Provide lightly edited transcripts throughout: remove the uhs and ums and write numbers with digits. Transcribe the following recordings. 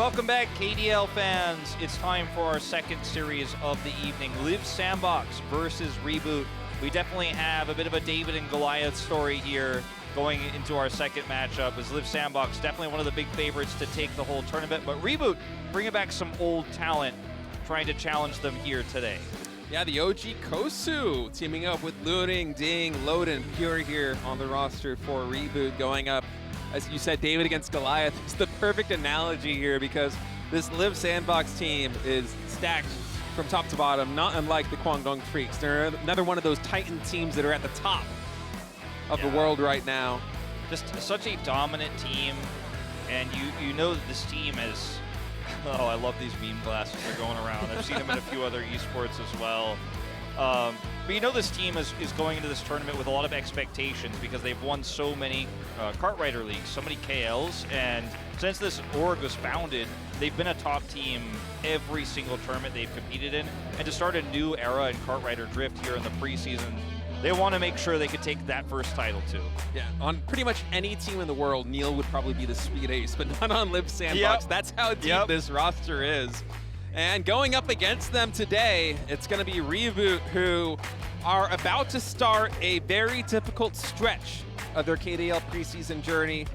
Welcome back, KDL fans. It's time for our second series of the evening. Liiv SANDBOX versus ReBoot. We definitely have a bit of a David and Goliath story here going into our second matchup, as Liiv SANDBOX definitely one of the big favorites to take the whole tournament, but ReBoot bringing back some old talent, trying to challenge them here today. Yeah, the OG Cosu teaming up with Looting, Ding, Loden, Pure here on the roster for ReBoot, going up, as you said, David against Goliath. It's the perfect analogy here because this Liiv SANDBOX team is stacked from top to bottom, not unlike the KWANGDONGFREECS. They're another one of those Titan teams that are at the top of the world right now. Just such a dominant team, and you know that this team is, oh, I love these meme glasses that are going around. I've seen them in a few other esports as well. But you know this team is going into this tournament with a lot of expectations because they've won so many kart rider leagues, so many KLs, and since this org was founded, they've been a top team every single tournament they've competed in. And to start a new era in kart rider drift here in the preseason, they want to make sure they could take that first title too. Yeah, on pretty much any team in the world, Neil would probably be the speed ace, but not on Liiv SANDBOX. Yep. That's how deep this roster is. And going up against them today, it's going to be ReBoot, who are about to start a very difficult stretch of their KDL preseason journey.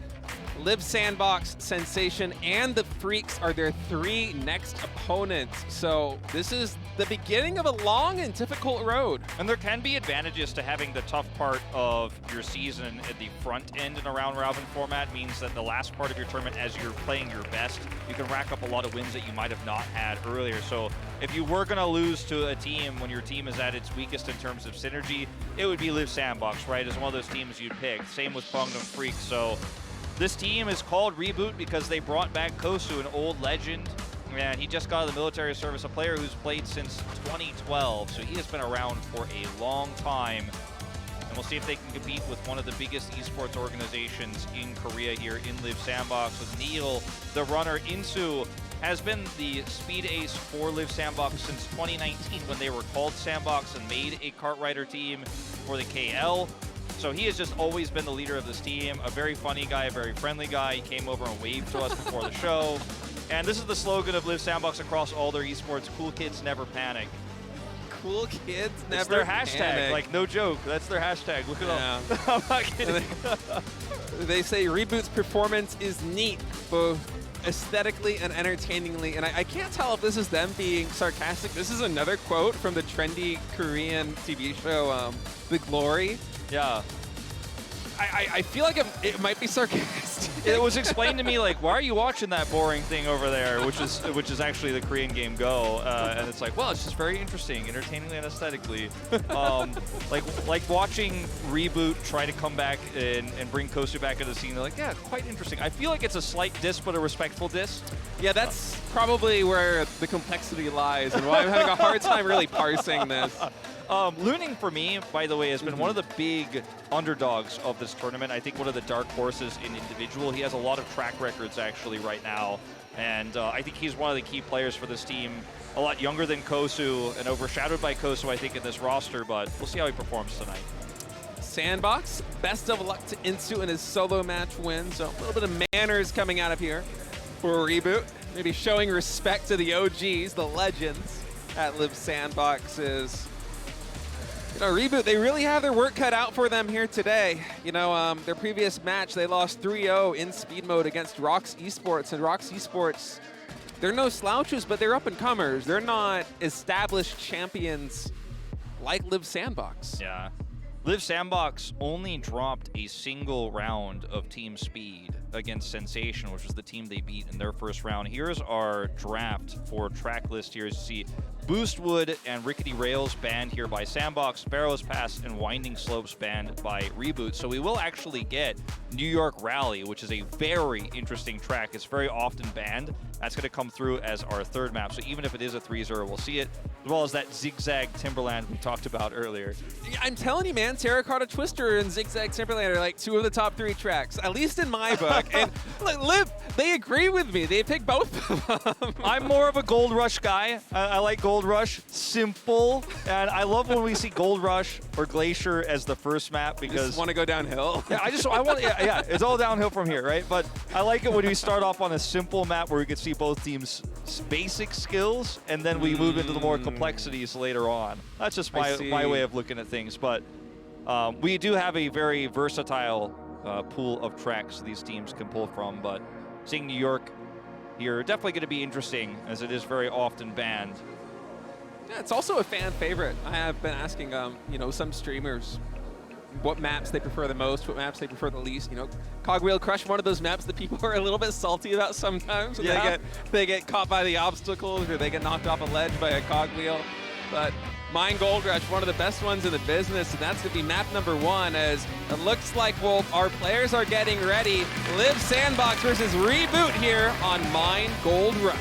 Liiv SANDBOX, Sensation, and the Freaks are their three next opponents. So this is the beginning of a long and difficult road. And there can be advantages to having the tough part of your season at the front end in a round-robin format. Means that the last part of your tournament, as you're playing your best, you can rack up a lot of wins that you might have not had earlier. So if you were going to lose to a team when your team is at its weakest in terms of synergy, it would be Liiv SANDBOX, right? As one of those teams you'd pick. Same with KWANGDONGFREECS. So this team is called ReBoot because they brought back Cosu, an old legend, and he just got out of the military service, a player who's played since 2012, so he has been around for a long time. And we'll see if they can compete with one of the biggest esports organizations in Korea here in Liiv SANDBOX, with Neil, the runner. Insu has been the speed ace for Liiv SANDBOX since 2019 when they were called SANDBOX and made a kart rider team for the KL. So he has just always been the leader of this team, a very funny guy, a very friendly guy. He came over and waved to us before the show. And this is the slogan of Liiv SANDBOX across all their esports: cool kids never panic. Cool kids never It's their hashtag, panic. like no joke, that's their hashtag. Look it up. I'm not kidding. They say ReBoot's performance is neat, both aesthetically and entertainingly. And I can't tell if this is them being sarcastic. This is another quote from the trendy Korean TV show, The Glory. Yeah. I feel like it might be sarcastic. It was explained to me like, why are you watching that boring thing over there, which is actually the Korean game Go, and it's like, well, it's just very interesting, entertainingly and aesthetically. Like watching ReBoot try to come back and bring Cosu back into the scene. They're like, yeah, quite interesting. I feel like it's a slight diss, but a respectful diss. Yeah, that's probably where the complexity lies, and why I'm having a hard time really parsing this. Looning, for me, by the way, has been one of the big underdogs of this tournament. I think one of the dark horses in individual. He has a lot of track records, actually, right now. And I think he's one of the key players for this team. A lot younger than Cosu and overshadowed by Cosu, I think, in this roster. But we'll see how he performs tonight. SANDBOX, best of luck to Insu in his solo match win. So a little bit of manners coming out of here for ReBoot. Maybe showing respect to the OGs, the legends at Liiv SANDBOX. You know, ReBoot, they really have their work cut out for them here today. You know, their previous match, they lost 3-0 in speed mode against ROX Esports. And ROX Esports, they're no slouches, but they're up-and-comers. They're not established champions like Liiv SANDBOX. Yeah. Liiv SANDBOX only dropped a single round of team speed against Sensation, which was the team they beat in their first round. Here's our draft for track list here. As you see, Boostwood and Rickety Rails banned here by SANDBOX, Barrows Pass and Winding Slopes banned by ReBoot. So we will actually get New York Rally, which is a very interesting track. It's very often banned. That's going to come through as our third map. So even if it is a 3-0, we'll see it. as well as that zigzag Timberland we talked about earlier. I'm telling you, man, Terracotta Twister and Zigzag Timberland are like 2 of the top 3 tracks, at least in my book. And look, Liiv, they agree with me. They pick both of them. I'm more of a Gold Rush guy. I like Gold Rush. Simple. And I love when we see Gold Rush or Glacier as the first map because... Just want to go downhill. Yeah, I want, yeah, it's all downhill from here, right? But I like it when we start off on a simple map where we can see both teams' basic skills, and then we move into the more complexities later on. That's just my way of looking at things. But we do have a very versatile pool of tracks these teams can pull from. But seeing New York here, definitely going to be interesting, as it is very often banned. Yeah, it's also a fan favorite. I have been asking, you know, some streamers what maps they prefer the most, what maps they prefer the least. You know, Cogwheel Crush, one of those maps that people are a little bit salty about sometimes when they get caught by the obstacles or they get knocked off a ledge by a cogwheel. But Mine Gold Rush, one of the best ones in the business, and that's going to be map number 1, as it looks like our players are getting ready. Liiv SANDBOX versus ReBoot here on Mine Gold Rush.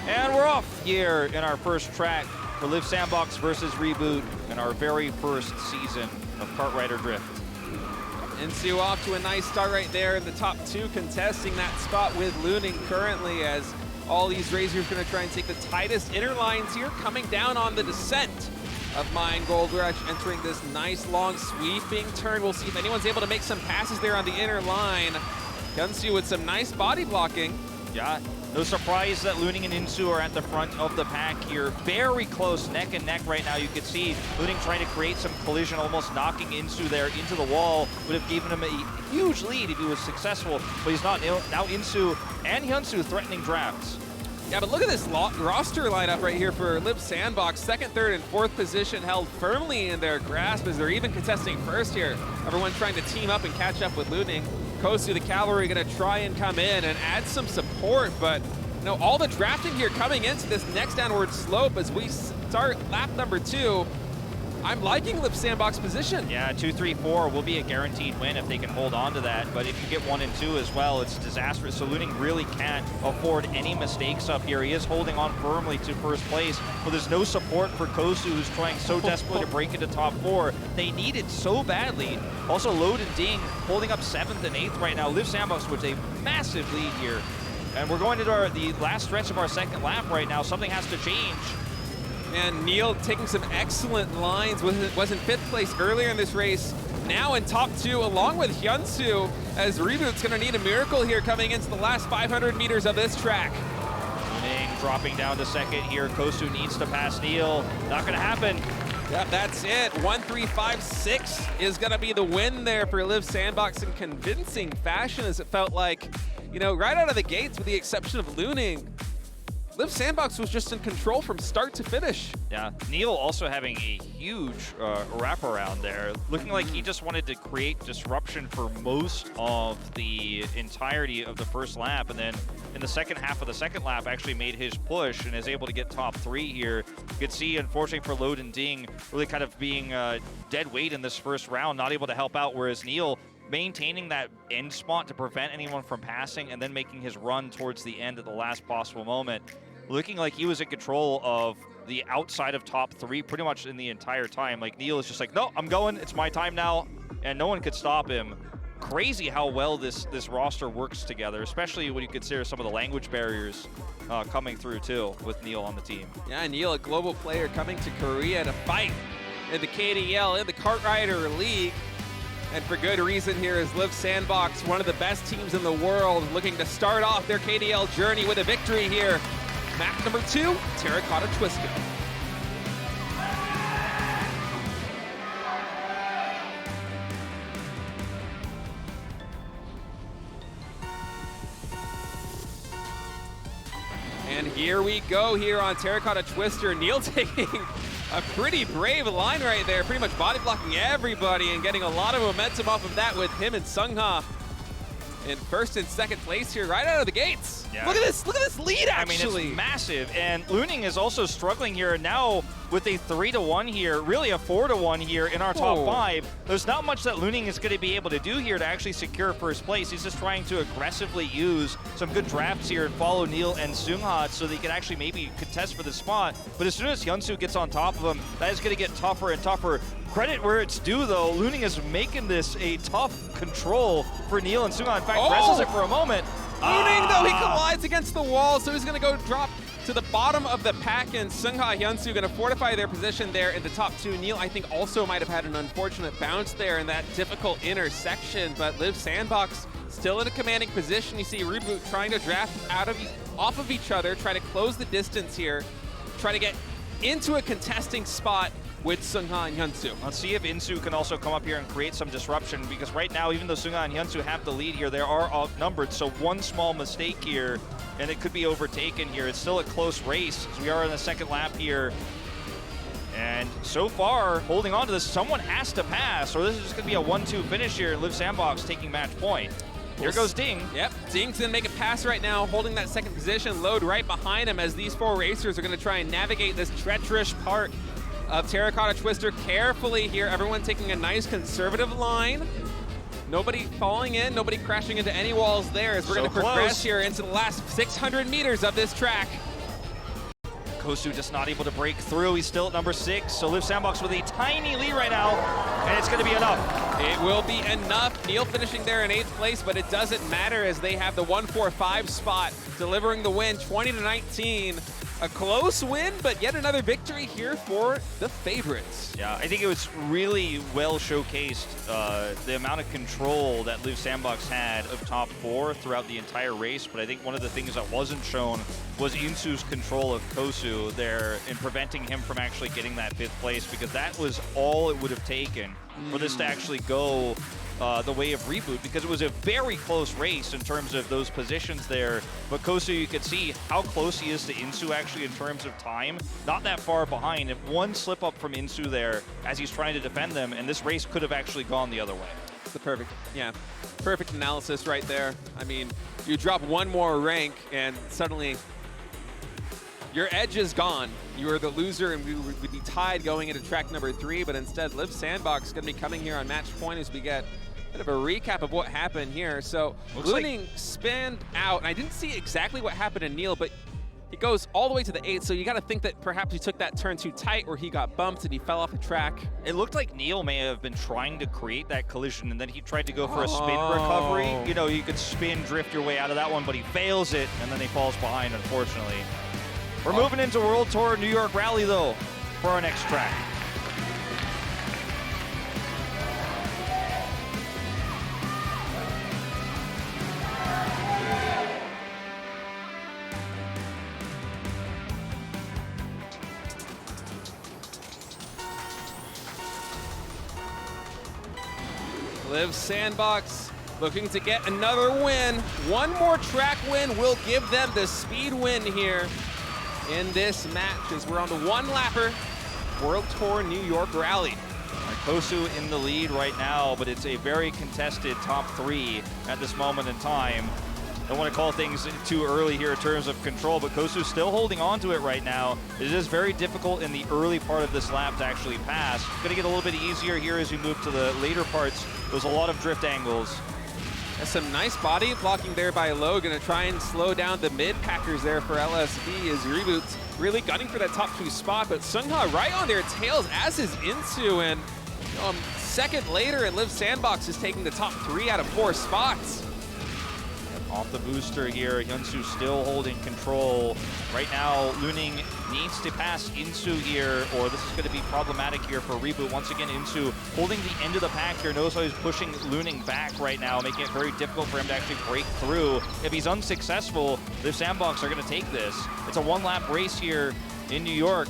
And we're off here in our first track for Liiv SANDBOX versus ReBoot in our very first season of Kart Rider Drift. Insu off to a nice start right there in the top 2, contesting that spot with Looning currently, as all these racers going to try and take the tightest inner lines here, coming down on the descent of Mine Gold Rush, entering this nice long sweeping turn. We'll see if anyone's able to make some passes there on the inner line. Gunsu with some nice body blocking. Yeah, no surprise that Looning and Insu are at the front of the pack here. Very close, neck and neck right now. You can see Looning trying to create some collision, almost knocking Insu there into the wall. Would have given him a huge lead if he was successful, but he's not. Now Insu and Hyunsu threatening drafts. Yeah, but look at this roster lineup right here for Liiv SANDBOX. 2nd, 3rd, and 4th position held firmly in their grasp as they're even contesting first here. Everyone trying to team up and catch up with Looning. Cosu, the cavalry, going to try and come in and add some support, but you know, all the drafting here coming into this next downward slope as we start lap number 2. I'm liking Liiv SANDBOX position. Yeah, 2, 3, 4 will be a guaranteed win if they can hold on to that. But if you get 1 and 2 as well, it's disastrous. So Looning really can't afford any mistakes up here. He is holding on firmly to first place, but there's no support for Cosu, who's trying so desperately to break into top 4. They need it so badly. Also, Load and Ding holding up 7th and 8th right now. Liiv SANDBOX with a massive lead here. And we're going into the last stretch of our 2nd lap right now. Something has to change. And Neil taking some excellent lines, was in 5th place earlier in this race, now in top 2 along with Hyunsu, as ReBoot's gonna need a miracle here coming into the last 500 meters of this track. Looning dropping down to 2nd here. Kosu needs to pass Neil. Not gonna happen. Yep, that's it. 1-3-5-6 is gonna be the win there for Liiv SANDBOX in convincing fashion, as it felt like, you know, right out of the gates with the exception of Looning. Liiv SANDBOX was just in control from start to finish. Yeah, Neil also having a huge wraparound there. Looking like he just wanted to create disruption for most of the entirety of the first lap. And then in the second half of the 2nd lap, actually made his push and is able to get top 3 here. You could see, unfortunately for Load and Ding, really kind of being dead weight in this first round, not able to help out, whereas Neil maintaining that end spot to prevent anyone from passing and then making his run towards the end at the last possible moment. Looking like he was in control of the outside of top 3 pretty much in the entire time. Like, Neil is just like, no, I'm going, it's my time now, and no one could stop him. Crazy how well this roster works together, especially when you consider some of the language barriers coming through too with Neil on the team. Yeah, Neil, a global player coming to Korea to fight in the KDL, in the Kart Rider League. And for good reason here is Liiv SANDBOX, one of the best teams in the world, looking to start off their KDL journey with a victory here. Map number 2, Terracotta Twister. And here we go here on Terracotta Twister. Neil taking a pretty brave line right there, pretty much body blocking everybody and getting a lot of momentum off of that with him and Sungha in first and second place here right out of the gates. Yeah. Look at this lead, actually. I mean, it's massive, and Looning is also struggling here now with a 3-1 here, really a 4-1 here in our top 5. There's not much that Looning is going to be able to do here to actually secure first place. He's just trying to aggressively use some good drafts here and follow Neil and Seungha so they can actually maybe contest for the spot. But as soon as Hyunsu gets on top of him, that is going to get tougher and tougher. Credit where it's due, though. Looning is making this a tough control for Neil and Seungha. In fact, wrestles it for a moment. Looning, though, he collides against the wall, so he's going to go drop to the bottom of the pack, and Seungha, Hyunsu going to fortify their position there in the top 2. Neil, I think, also might have had an unfortunate bounce there in that difficult intersection, but Liiv SANDBOX still in a commanding position. You see ReBoot trying to draft off of each other, try to close the distance here, try to get into a contesting spot with Seungha and Hyunsu. Let's see if Insu can also come up here and create some disruption, because right now, even though Seungha and Hyunsu have the lead here, they are outnumbered, so one small mistake here, and it could be overtaken here. It's still a close race, as we are in the second lap here. And so far, holding on to this, someone has to pass, or this is just going to be a 1-2 finish here, Liiv SANDBOX taking match point. Here goes Ding. Yep, Ding's gonna make a pass right now, holding that second position, Load right behind him as these 4 racers are gonna try and navigate this treacherous part of Terracotta Twister carefully here. Everyone taking a nice conservative line. Nobody falling in, nobody crashing into any walls there as we're gonna progress here into the last 600 meters of this track. Cosu just not able to break through. He's still at number 6, so Liiv SANDBOX with a tiny lead right now, and it's gonna be enough. It will be enough. Neil finishing there in 8th place, but it doesn't matter as they have the 1-4-5 spot, delivering the win, 20-19. A close win, but yet another victory here for the favorites. Yeah, I think it was really well showcased, the amount of control that Liiv SANDBOX had of top 4 throughout the entire race, but I think one of the things that wasn't shown was Insu's control of Cosu there in preventing him from actually getting that 5th place, because that was all it would have taken for this to actually go the way of ReBoot, because it was a very close race in terms of those positions there. But Cosu, you could see how close he is to Insu actually in terms of time. Not that far behind. If one slip up from Insu there as he's trying to defend them, and this race could have actually gone the other way. The perfect analysis right there. I mean, you drop one more rank and suddenly your edge is gone. You are the loser, and we would be tied going into track number 3, but instead Liiv SANDBOX is going to be coming here on match point as we get a bit of a recap of what happened here. So Looning spinned out, and I didn't see exactly what happened to Neil, but he goes all the way to the 8th, so you got to think that perhaps he took that turn too tight or he got bumped and he fell off the track. It looked like Neil may have been trying to create that collision, and then he tried to go for a spin recovery. You know, you could spin, drift your way out of that one, but he fails it, and then he falls behind, unfortunately. We're moving into World Tour New York Rally, though, for our next track. Liiv SANDBOX looking to get another win. One more track win will give them the speed win here in this match as we're on the one-lapper World Tour New York Rally. Cosu in the lead right now, but it's a very contested top 3 at this moment in time. Don't want to call things too early here in terms of control, but Cosu's still holding on to it right now. It is very difficult in the early part of this lap to actually pass. It's going to get a little bit easier here as we move to the later parts. There's a lot of drift angles. That's some nice body blocking there by Lo. Going to try and slow down the mid-packers there for LSB as ReBoot's really gunning for that top 2 spot, but Seungha right on their tails, as is Insu, and second later, and Liiv SANDBOX is taking the top 3 out of 4 spots. Off the booster here, Hyunsu still holding control. Right now, Looning needs to pass Insu here, or this is going to be problematic here for ReBoot. Once again, Insu holding the end of the pack here, knows how he's pushing Looning back right now, making it very difficult for him to actually break through. If he's unsuccessful, the SANDBOX are going to take this. It's a one-lap race here in New York.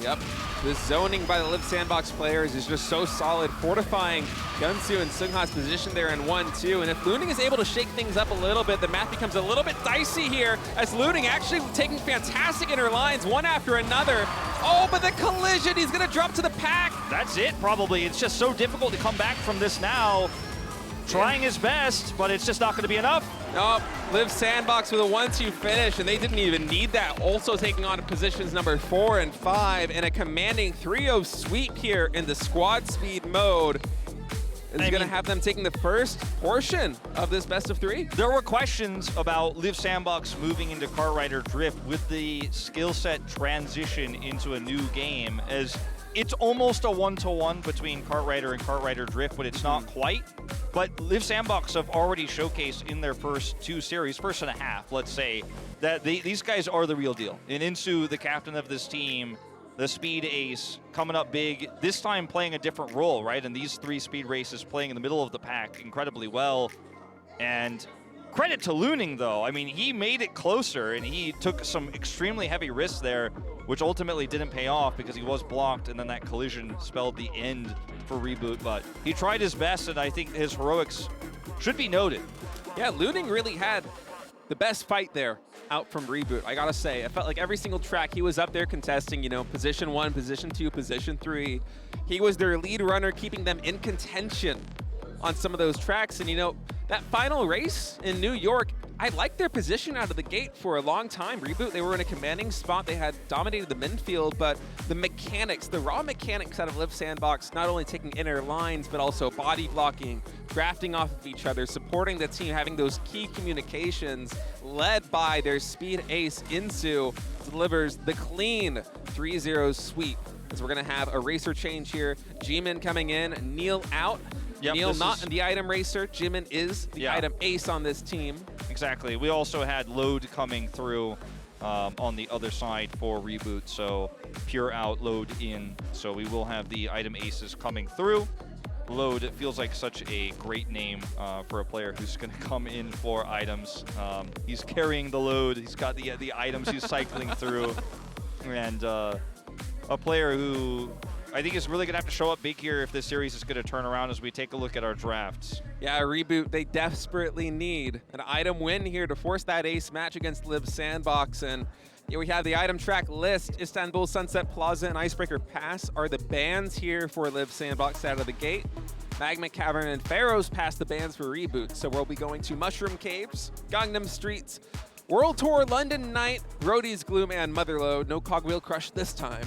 Yep, this zoning by the Liiv SANDBOX players is just so solid, fortifying Hyunsu and Seungha's position there in 1-2. And if Looning is able to shake things up a little bit, the math becomes a little bit dicey here, as Looning actually taking fantastic inner lines, one after another. Oh, but the collision, he's gonna drop to the pack. That's it, probably. It's just so difficult to come back from this now. trying his best, but it's just not going to be enough. Nope, Liiv SANDBOX with a 1-2 finish, and they didn't even need that. Also taking on positions number 4 and 5 in a commanding 3-0 sweep here in the squad speed mode. Is going to have them taking the first portion of this best of 3. There were questions about Liiv SANDBOX moving into Kart Rider Drift with the skill set transition into a new game, as it's almost a 1-to-1 between Kart Rider and Kart Rider Drift, but it's not quite. But Liiv SANDBOX have already showcased in their first 2 series, first and a half, let's say, that these guys are the real deal. And Insu, the captain of this team, the speed ace, coming up big, this time playing a different role, right? And these 3 speed races playing in the middle of the pack incredibly well. And credit to Looning, though. I mean, he made it closer, and he took some extremely heavy risks there, which ultimately didn't pay off because he was blocked, and then that collision spelled the end for ReBoot. But he tried his best, and I think his heroics should be noted. Yeah, Looning really had the best fight there out from ReBoot, I gotta say. I felt like every single track he was up there contesting, you know, position 1, position 2, position 3. He was their lead runner, keeping them in contention on some of those tracks. And, you know, that final race in New York, I liked their position out of the gate for a long time. ReBoot, they were in a commanding spot. They had dominated the midfield, but the mechanics, the raw mechanics out of Liiv SANDBOX, not only taking inner lines, but also body blocking, drafting off of each other, supporting the team, having those key communications, led by their speed ace, Insu, delivers the clean 3-0 sweep. As we're going to have a racer change here. Jimin coming in, Neil out. Yep, Neil not in the item racer. Jimin is the item ace on this team. Exactly. We also had Load coming through on the other side for ReBoot, so pure out, Load in. So we will have the item aces coming through. Load, it feels like such a great name for a player who's going to come in for items. He's carrying the load. He's got the items he's cycling through. And a player who I think is really going to have to show up big here if this series is going to turn around as we take a look at our drafts. Yeah, ReBoot, they desperately need an item win here to force that ace match against Liiv SANDBOX. And yeah, we have the item track list. Istanbul, Sunset Plaza, and Icebreaker Pass are the bans here for Liiv SANDBOX out of the gate. Magma Cavern and Pharaohs pass the bans for ReBoot. So we'll be going to Mushroom Caves, Gangnam Streets, World Tour, London Night, Brody's Gloom, and Motherlode. No Cogwheel Crush this time.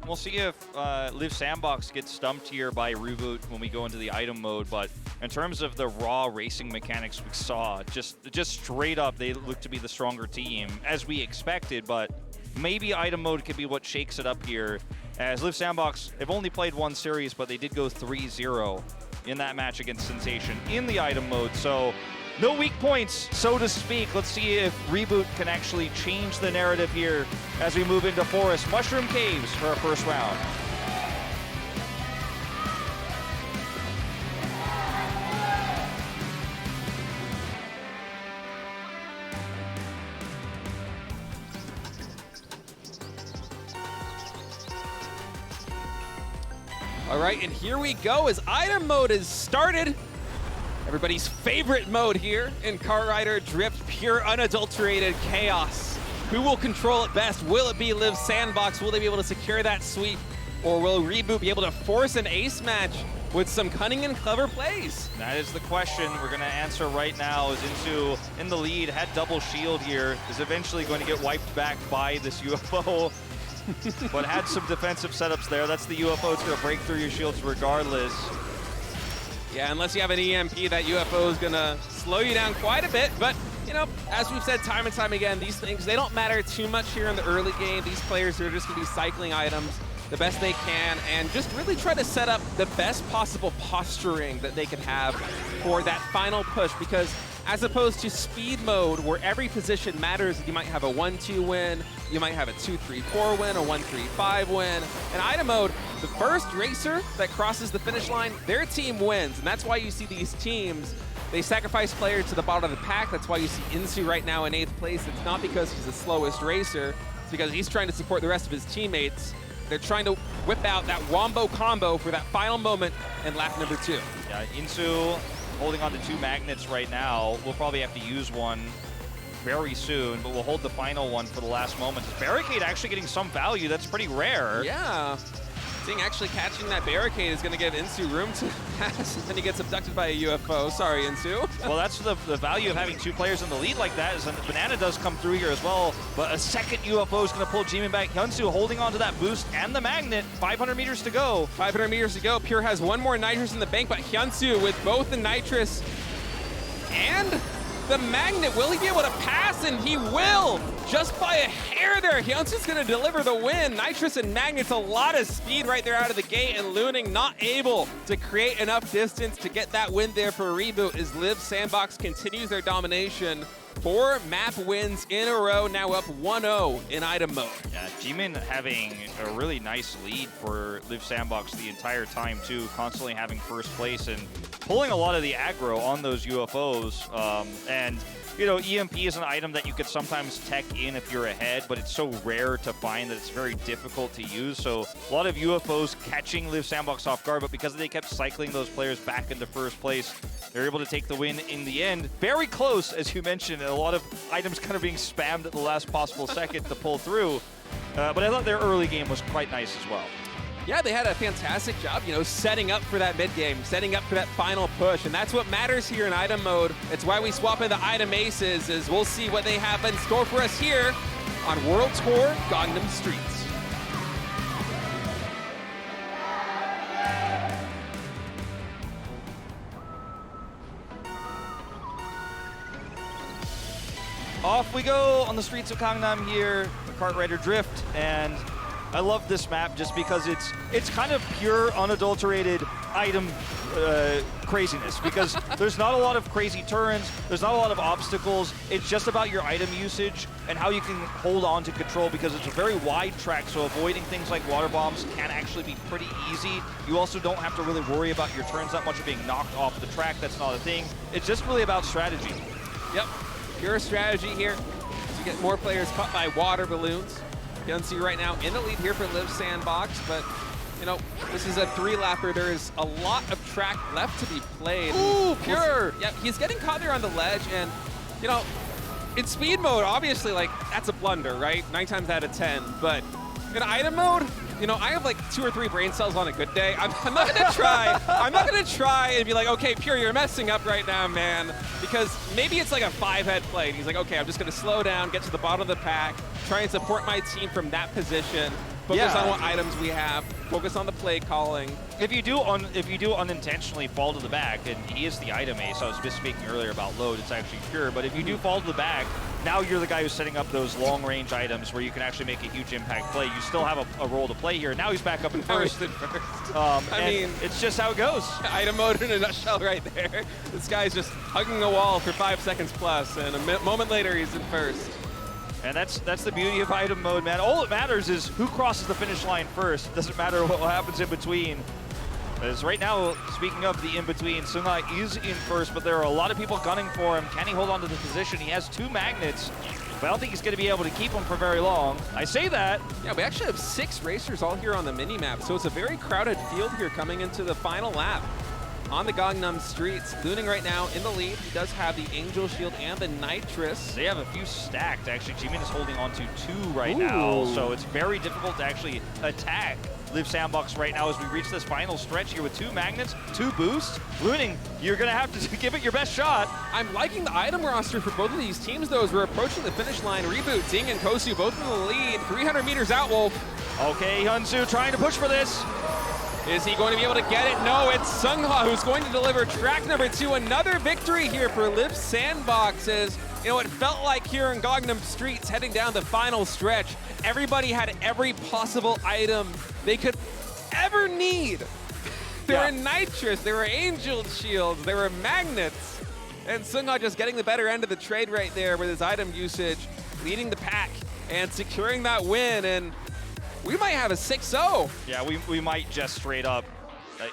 We'll see if Liiv SANDBOX gets stumped here by ReBoot when we go into the item mode, but in terms of the raw racing mechanics we saw, just straight up, they look to be the stronger team, as we expected, but maybe item mode could be what shakes it up here, as Liiv SANDBOX have only played 1 series, but they did go 3-0 in that match against Sensation in the item mode, so no weak points, so to speak. Let's see if ReBoot can actually change the narrative here as we move into Forest Mushroom Caves for our first round. All right, and here we go as item mode is started. Everybody's favorite mode here in Kart Rider Drift, pure unadulterated chaos. Who will control it best? Will it be Liiv SANDBOX? Will they be able to secure that sweep? Or will ReBoot be able to force an ace match with some cunning and clever plays? That is the question we're going to answer right now, as Insu in the lead, had double shield here, is eventually going to get wiped back by this UFO, but had some defensive setups there. That's the UFO, it's going to break through your shields regardless. Yeah, unless you have an EMP, that UFO is going to slow you down quite a bit. But, you know, as we've said time and time again, these things, they don't matter too much here in the early game. These players are just going to be cycling items the best they can and just really try to set up the best possible posturing that they can have for that final push. Because as opposed to speed mode, where every position matters, you might have a 1-2 win, you might have a 2-3-4 win, a 1-3-5 win. In item mode, the first racer that crosses the finish line, their team wins. And that's why you see these teams, they sacrifice players to the bottom of the pack. That's why you see Insu right now in 8th place. It's not because he's the slowest racer, it's because he's trying to support the rest of his teammates. They're trying to whip out that wombo combo for that final moment in lap number 2. Yeah, Insu holding on to 2 magnets right now. We'll probably have to use one very soon, but we'll hold the final one for the last moment. Barricade actually getting some value. That's pretty rare. Yeah. Ding actually catching that barricade is going to give Insu room to pass, and then he gets abducted by a UFO. Sorry, Insu. Well, that's the value of having two players in the lead like that, is that Banana does come through here as well, but a second UFO is going to pull Jimin back. Hyunsu holding on to that boost and the magnet. 500 meters to go. 500 meters to go. Pure has one more nitrous in the bank, but Hyunsu with both the nitrous and the magnet, will he be able to pass? And he will, just by a hair there. Hyunsu's going to deliver the win. Nitrous and magnets, a lot of speed right there out of the gate, and Looning not able to create enough distance to get that win there for ReBoot as Liiv SANDBOX continues their domination. 4 map wins in a row, now up 1-0 in item mode. Yeah, Jimin having a really nice lead for Liiv SANDBOX the entire time too, constantly having first place and pulling a lot of the aggro on those UFOs. And you know, EMP is an item that you could sometimes tech in if you're ahead, but it's so rare to find that it's very difficult to use. So a lot of UFOs catching Liiv SANDBOX off guard, but because they kept cycling those players back into first place, they're able to take the win in the end. Very close, as you mentioned, and a lot of items kind of being spammed at the last possible second to pull through. But I thought their early game was quite nice as well. Yeah, they had a fantastic job, you know, setting up for that mid-game, setting up for that final push, and that's what matters here in item mode. It's why we swap into item aces, as we'll see what they have in store for us here on World Tour Gangnam Streets. Off we go on the streets of Gangnam here, the Kart Rider Drift, and I love this map just because it's kind of pure, unadulterated item craziness, because there's not a lot of crazy turns, there's not a lot of obstacles. It's just about your item usage and how you can hold on to control, because it's a very wide track, so avoiding things like water bombs can actually be pretty easy. You also don't have to really worry about your turns that much of being knocked off the track. That's not a thing. It's just really about strategy. Yep, pure strategy here as you get more players caught by water balloons. Hyunsu right now in the lead here for Liiv SANDBOX, but you know, this is a 3-lapper. There is a lot of track left to be played. Ooh, Pure! Yeah, he's getting caught there on the ledge, and you know, in speed mode, obviously, like, that's a blunder, right? 9 times out of 10, but in item mode, you know, I have like 2 or 3 brain cells on a good day. I'm not gonna try. I'm not gonna try and be like, okay, Pure, you're messing up right now, man. Because maybe it's like a 5-head play. And he's like, okay, I'm just gonna slow down, get to the bottom of the pack, try and support my team from that position. Focus on what items we have. Focus on the play calling. If you do unintentionally fall to the back, and he is the item ace, I was just speaking earlier about load, it's actually Pure, but if you do fall to the back, now you're the guy who's setting up those long-range items where you can actually make a huge impact play. You still have a role to play here. Now he's back up in first. I mean, it's just how it goes. Item mode in a nutshell right there. This guy's just hugging a wall for 5 seconds plus, and a moment later he's in first. And that's the beauty of item mode, man. All that matters is who crosses the finish line first. It doesn't matter what happens in between. As right now, speaking of the in-between, Sungai is in first, but there are a lot of people gunning for him. Can he hold on to the position? He has 2 magnets, but I don't think he's going to be able to keep them for very long. I say that. Yeah, we actually have 6 racers all here on the mini-map, so it's a very crowded field here coming into the final lap. On the Gangnam Streets, Looning right now in the lead. He does have the Angel Shield and the Nitrous. They have a few stacked, actually. Jimin is holding on to 2 right now, so it's very difficult to actually attack Liiv SANDBOX right now as we reach this final stretch here with 2 magnets, 2 boosts. Looning, you're going to have to give it your best shot. I'm liking the item roster for both of these teams, though, as we're approaching the finish line. ReBoot, Ding, and Cosu both in the lead. 300 meters out, Wolf. Okay, Hyunsu trying to push for this. Is he going to be able to get it? No, it's Sungha who's going to deliver track number 2. Another victory here for Liiv SANDBOX. As you know, it felt like here in Gangnam Streets heading down the final stretch, everybody had every possible item they could ever need. There were Nitrous, there were Angel Shields, there were Magnets. And Sungha just getting the better end of the trade right there with his item usage, leading the pack and securing that win. And we might have a 6-0. Yeah, we might just straight up.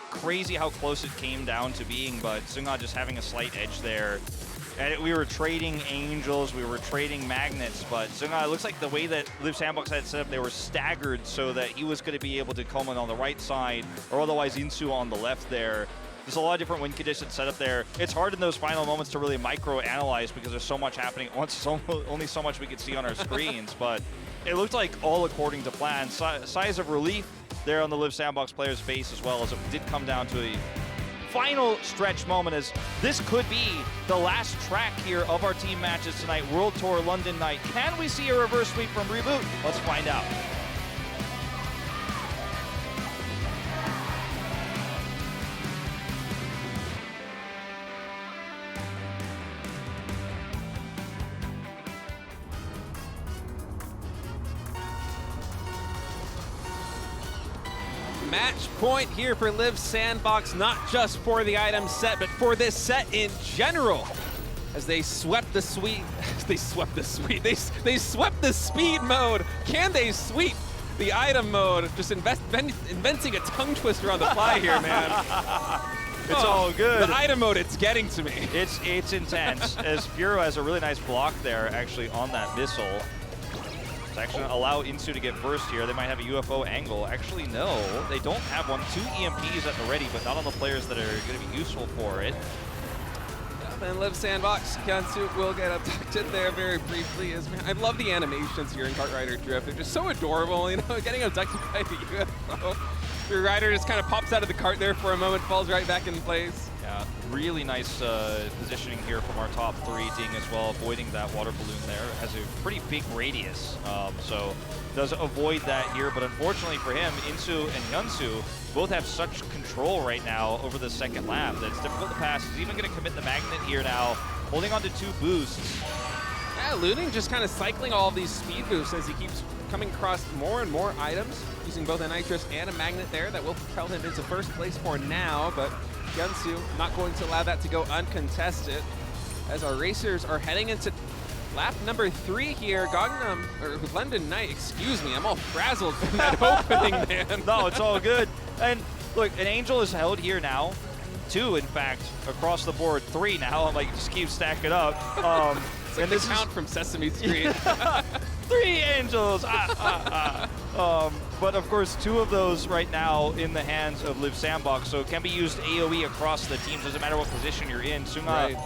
Crazy how close it came down to being, but Sungha just having a slight edge there. And we were trading Angels, we were trading Magnets, but Sungha, it looks like the way that Liiv SANDBOX had it set up, they were staggered so that he was going to be able to come in on the right side, or otherwise Insu on the left there. There's a lot of different win conditions set up there. It's hard in those final moments to really micro-analyze because there's so much happening at once. Only so much we could see on our screens, but it looked like all according to plan. Sighs of relief there on the Liiv SANDBOX player's face, as well as it did come down to a final stretch moment, as this could be the last track here of our team matches tonight. World Tour London night. Can we see a reverse sweep from ReBoot? Let's find out. Match point here for Liiv SANDBOX, not just for the item set, but for this set in general. As they swept the sweep, they swept the speed mode. Can they sweep the item mode? Just inventing a tongue twister on the fly here, man. It's all good. The item mode, it's getting to me. It's intense, as Bureau has a really nice block there, actually, on that missile. It's actually going to allow Insu to get first here. They might have a UFO angle. Actually, no, they don't have one. 2 EMPs at the ready, but not on the players that are going to be useful for it. And Liiv SANDBOX, Cosu will get abducted there very briefly. I love the animations here in Kart Rider Drift. They're just so adorable, you know, getting abducted by the UFO. The rider just kind of pops out of the cart there for a moment, falls right back in place. Yeah, really nice positioning here from our top 3. Ding as well, avoiding that water balloon there. It has a pretty big radius, so does avoid that here. But unfortunately for him, Insu and Hyunsu both have such control right now over the second lap that it's difficult to pass. He's even going to commit the magnet here now, holding on to 2 boosts. Yeah, Looning just kind of cycling all of these speed boosts as he keeps coming across more and more items, using both a nitrous and a magnet there that will propel him into first place for now, but Hyunsu not going to allow that to go uncontested as our racers are heading into lap number 3 here. London Knight, excuse me, I'm all frazzled from that opening, man. No, it's all good. And look, an Angel is held here now. 2, in fact, across the board. 3 now. I'm like, just keep stacking up. It's like and this count from Sesame Street. 3 Angels! But of course, 2 of those right now in the hands of Liiv SANDBOX, so it can be used AoE across the teams. Doesn't matter what position you're in. Sunga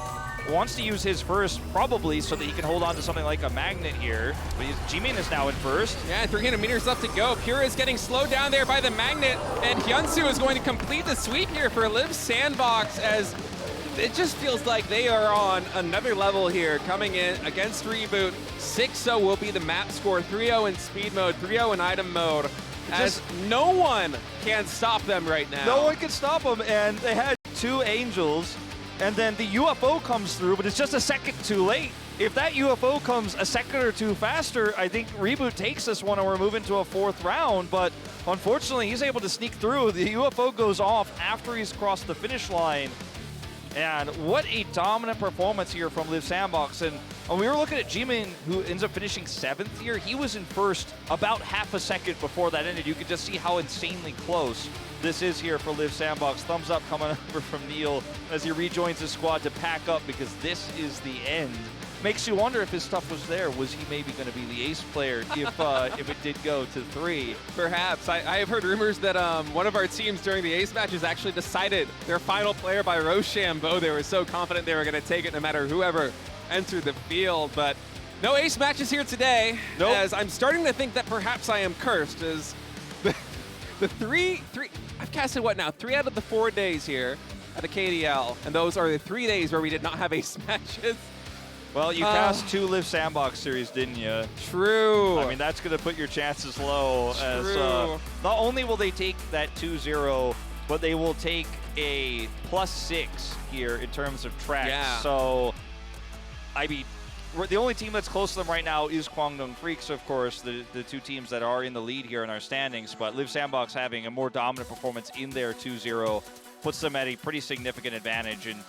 wants to use his first, probably, so that he can hold on to something like a magnet here. But Jimin is now in first. Yeah, 300 meters left to go. Pura is getting slowed down there by the magnet, and Hyunsu is going to complete the sweep here for Liiv SANDBOX, as it just feels like they are on another level here, coming in against ReBoot. 6-0 will be the map score, 3-0 in speed mode, 3-0 in item mode, as no one can stop them right now. No one can stop them, and they had 2 Angels, and then the UFO comes through, but it's just a second too late. If that UFO comes a second or 2 faster, I think ReBoot takes this one and we're moving to a 4th round, but unfortunately he's able to sneak through. The UFO goes off after he's crossed the finish line. And what a dominant performance here from Liiv SANDBOX. And when we were looking at Jimin, who ends up finishing 7th here, he was in first about half a second before that ended. You could just see how insanely close this is here for Liiv SANDBOX. Thumbs up coming over from Neil as he rejoins his squad to pack up, because this is the end. Makes you wonder if his stuff was there. Was he maybe going to be the ace player if it did go to 3? Perhaps. I have heard rumors that one of our teams during the ace matches actually decided their final player by Rochambeau. They were so confident they were going to take it no matter whoever entered the field. But no ace matches here today. Nope. As I'm starting to think that perhaps I am cursed, as the three I've casted what now? 3 out of the 4 days here at the KDL, and those are the 3 days where we did not have ace matches. Well, you cast 2 Liiv SANDBOX series, didn't you? True. I mean, that's going to put your chances low. True. As not only will they take that 2-0, but they will take a +6 here in terms of tracks. Yeah. So, I mean, the only team that's close to them right now is KWANGDONGFREECS, of course, the 2 teams that are in the lead here in our standings. But Liiv SANDBOX having a more dominant performance in their 2-0 puts them at a pretty significant advantage. And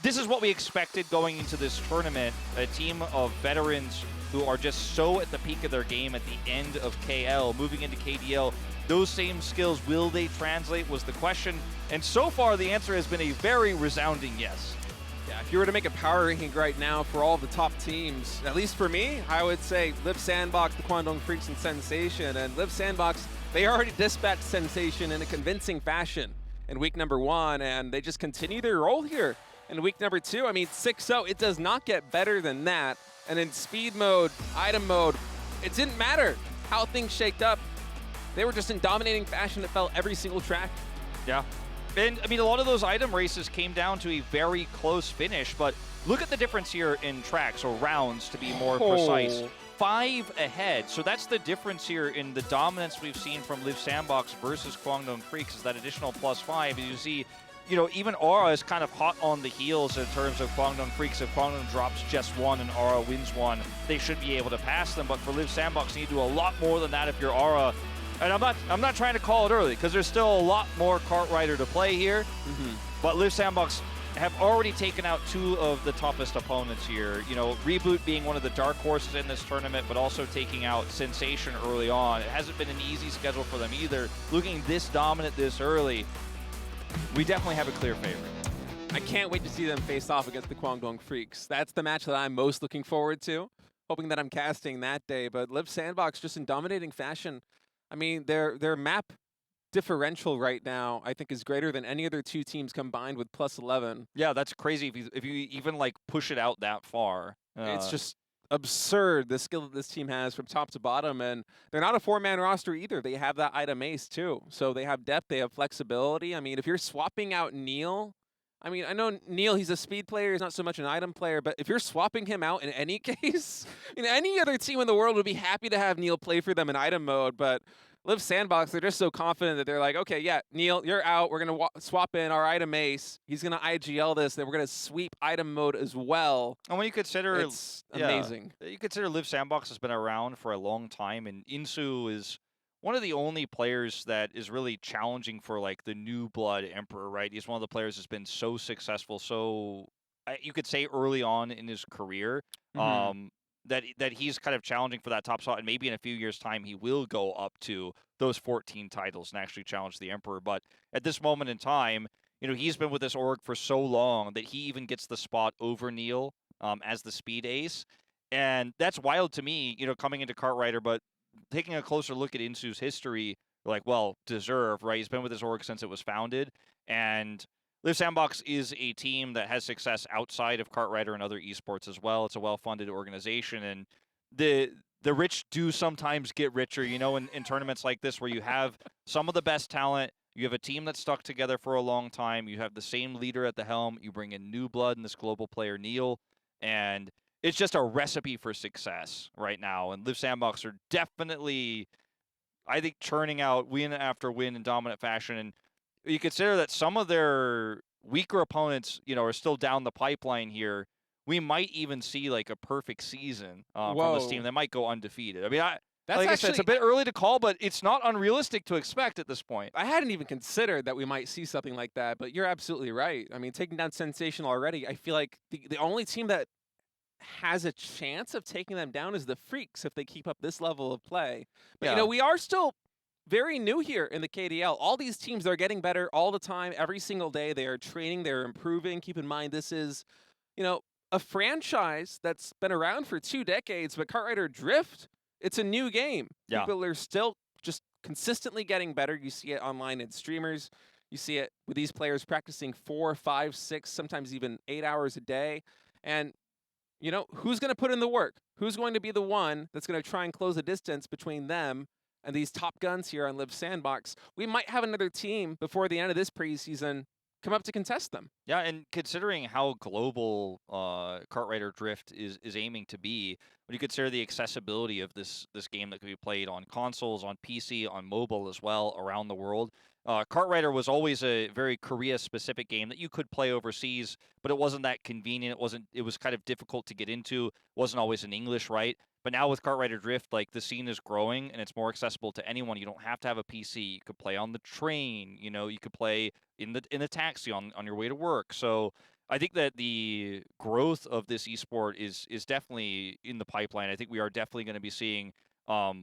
this is what we expected going into this tournament, a team of veterans who are just so at the peak of their game at the end of KL, moving into KDL. Those same skills, will they translate, was the question. And so far, the answer has been a very resounding yes. Yeah, if you were to make a power ranking right now for all the top teams, at least for me, I would say Liiv SANDBOX, the KWANGDONGFREECS, and Sensation. And Liiv SANDBOX, they already dispatched Sensation in a convincing fashion in week number 1, and they just continue their role here. In week number 2, I mean, 6-0, it does not get better than that. And in speed mode, item mode, it didn't matter how things shaked up. they were just in dominating fashion that fell every single track. Yeah. And, I mean, a lot of those item races came down to a very close finish, but look at the difference here in tracks, or rounds to be more precise. 5 ahead. So that's the difference here in the dominance we've seen from Liiv SANDBOX versus KWANGDONGFREECS, is that additional +5. You see, you know, even Aura is kind of hot on the heels in terms of KWANGDONGFREECS. If KWANGDONG drops just one and Aura wins one, they should be able to pass them. But for Liiv SANDBOX, you need to do a lot more than that if you're Aura. And I'm not trying to call it early, because there's still a lot more Cartwrighter to play here. But Liiv SANDBOX have already taken out 2 of the toughest opponents here. You know, ReBoot being one of the dark horses in this tournament, but also taking out Sensation early on. It hasn't been an easy schedule for them either. Looking this dominant this early, we definitely have a clear favorite. I can't wait to see them face off against the KWANGDONGFREECS. That's the match that I'm most looking forward to, hoping that I'm casting that day. But Liiv SANDBOX just in dominating fashion. I mean, their map differential right now, I think, is greater than any other 2 teams combined with +11. Yeah, that's crazy if you even like push it out that far. It's just absurd, the skill that this team has from top to bottom, and they're not a 4-man roster either. They have that item ace too, so they have depth, they have flexibility. I mean, if you're swapping out Neil, I mean, I know Neil, he's a speed player, he's not so much an item player, but if you're swapping him out in any case, I mean, any other team in the world would be happy to have Neil play for them in item mode, but Liiv SANDBOX, they're just so confident that they're like, okay, yeah, Neil, you're out. We're going to swap in our item ace. He's going to IGL this. Then we're going to sweep item mode as well. And when you consider, it's amazing. You consider Liiv SANDBOX has been around for a long time, and Insu is one of the only players that is really challenging for like the new blood Emperor, right? He's one of the players that's been so successful, so you could say early on in his career. That he's kind of challenging for that top spot, and maybe in a few years' time he will go up to those 14 titles and actually challenge the Emperor. But at this moment in time, you know, he's been with this org for so long that he even gets the spot over Neil as the speed ace. And that's wild to me, you know, coming into Cartwrighter, but taking a closer look at Insu's history, like, well, deserved, right? He's been with this org since it was founded, and Liiv SANDBOX is a team that has success outside of Cartwrighter and other esports as well. It's a well-funded organization, and the rich do sometimes get richer, you know, in tournaments like this where you have some of the best talent, you have a team that's stuck together for a long time, you have the same leader at the helm, you bring in new blood in this global player, Neil, and it's just a recipe for success right now. And Liiv SANDBOX are definitely, I think, churning out win after win in dominant fashion, and you consider that some of their weaker opponents, you know, are still down the pipeline here. We might even see like a perfect season from this team. They might go undefeated. I mean, I said, it's a bit early to call, but it's not unrealistic to expect at this point. I hadn't even considered that we might see something like that, but you're absolutely right. I mean, taking down Sensation already, I feel like the only team that has a chance of taking them down is the Freaks if they keep up this level of play. But, you know, we are still very new here in the KDL. All these teams are getting better all the time, every single day. They are training, they're improving. Keep in mind, this is, you know, a franchise that's been around for 2 decades, but Cartwrighter Drift, it's a new game. Yeah. People are still just consistently getting better. You see it online in streamers. You see it with these players practicing 4, 5, 6, sometimes even 8 hours a day. And, you know, who's going to put in the work? Who's going to be the one that's going to try and close the distance between them and these top guns here on Liiv SANDBOX? We might have another team before the end of this preseason come up to contest them. Yeah, and considering how global Cartwrighter Drift is aiming to be, when you consider the accessibility of this game that can be played on consoles, on PC, on mobile as well, around the world, Cartwrighter was always a very Korea-specific game that you could play overseas, but it wasn't that convenient. It was kind of difficult to get into. It wasn't always in English, right? But now with Cartwrighter Drift, like, the scene is growing and it's more accessible to anyone. You don't have to have a PC. You could play on the train. You know, you could play in the taxi on your way to work. So I think that the growth of this esport is definitely in the pipeline. I think we are definitely going to be seeing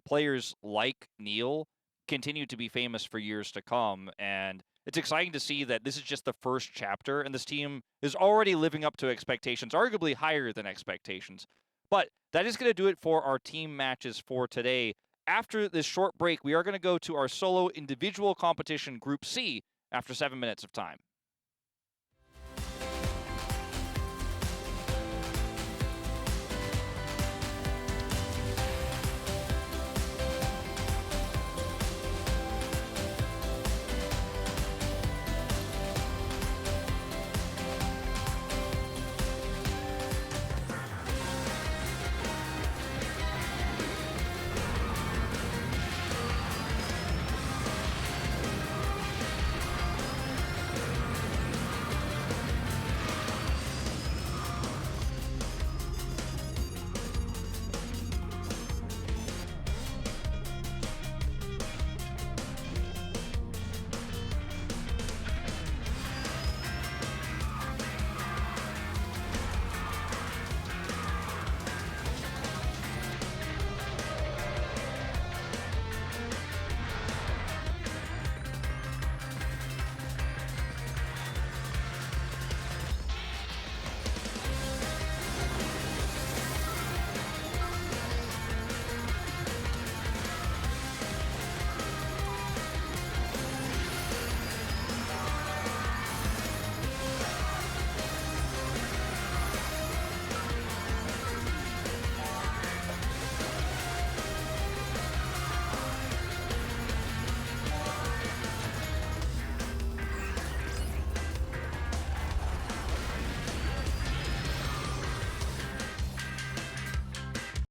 players like Neil continue to be famous for years to come. And it's exciting to see that this is just the first chapter, and this team is already living up to expectations, arguably higher than expectations. But that is going to do it for our team matches for today. After this short break, we are going to go to our solo individual competition, Group C, after 7 minutes of time.